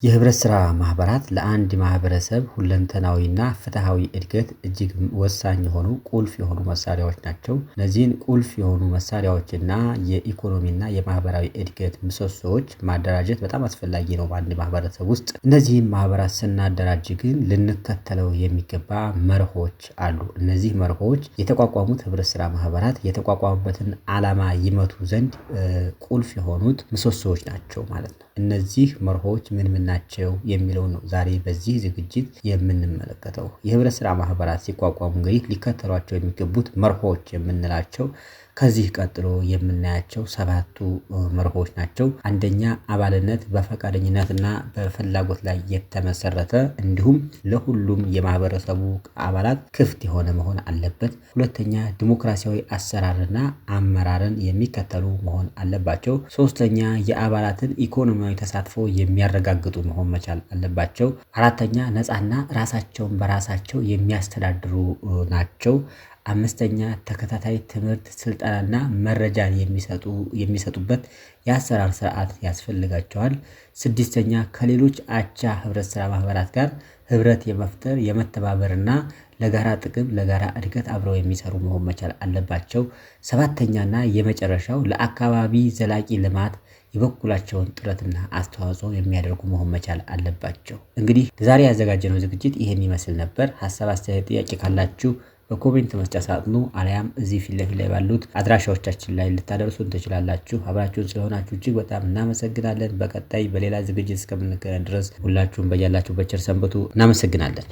የህብረት ስራ ማህበራት ለአንድ ማህበረሰብ ሁለንተናዊና ፍትሃዊ እድገት እጅግ ወሳኝ የሆኑ ቁልፍ የሆኑ መሳሪያዎች ናቸው። እነዚህን ቁልፍ የሆኑ መሳሪያዎችና የኢኮኖሚና የማህበራዊ እድገት ምሰሶዎች ማደራጀት በጣም አስፈላጊ ነው በአንድ ማህበረሰብ ውስጥ። እነዚህን ማህበራት ስናደራጅ ግን ልንከተለው የሚገባ መርሆች አሉ። እነዚህ መርሆች የተቋቋሙት ህብረት ስራ ማህበራት የተቋቋሙበትን ዓላማ ይመቱ ዘንድ ቁልፍ የሆኑት ምሰሶዎች ናቸው ማለት ነው። እነዚህ መርሆች ምን ናቸው የሚለውን ነው ዛሬ በዚህ ዝግጅት የምንመለከተው። የህብረት ስራ ማህበራት ሲቋቋሙ እንግዲህ ሊከተሏቸው የሚገቡት መርሆች የምንላቸው ከዚህ ቀጥሎ የምናያቸው 7ቱ መርሆች ናቸው። አንደኛ አባልነት በፈቃደኝነትና በፍላጎት ላይ የተመሰረተ እንዲሁም ለሁሉም የማህበረሰቡ አባላት ክፍት የሆነ መሆን አለበት። ሁለተኛ ዲሞክራሲያዊ አሰራርና አመራርን የሚከተሉ መሆን አለባቸው። ሶስተኛ የአባላትን ኢኮኖሚያዊ ተሳትፎ የሚያረጋግጡ መሆን መቻል አለባቸው። አራተኛ ነፃና ራሳቸውን በራሳቸው የሚያስተዳድሩ ናቸው። አምስተኛ ተከታታይ ትምህርት ስልጠናና መረጃን የሚሰጡበት የአሰራር ስርዓት ያስፈልጋቸዋል። ስድስተኛ ከሌሎች አቻ ህብረት ስራ ማህበራት ጋር ህብረት የመፍጠር የመተባበርና ለጋራ ጥቅም ለጋራ እድገት አብረው የሚሰሩ መሆን መቻል አለባቸው። ሰባተኛና የመጨረሻው ለአካባቢ ዘላቂ ልማት የበኩላቸውን ጥረትና አስተዋጽኦ የሚያደርጉ መሆን መቻል አለባቸው። እንግዲህ ዛሬ ያዘጋጀነው ዝግጅት ይሄን ይመስል ነበር። ሀሳብ አስተያየት ጥያቄ ካላችሁ በኮሜንት መስጫ ሳጥኑ አሊያም እዚህ ፊት ለፊት ላይ ባሉት አድራሻዎቻችን ላይ ልታደርሱን ትችላላችሁ። አብራችሁን ስለሆናችሁ እጅግ በጣም እናመሰግናለን። በቀጣይ በሌላ ዝግጅት እስከምንገናኝ ድረስ ሁላችሁም በያላችሁበት ቸር ሰንብቱ። እናመሰግናለን።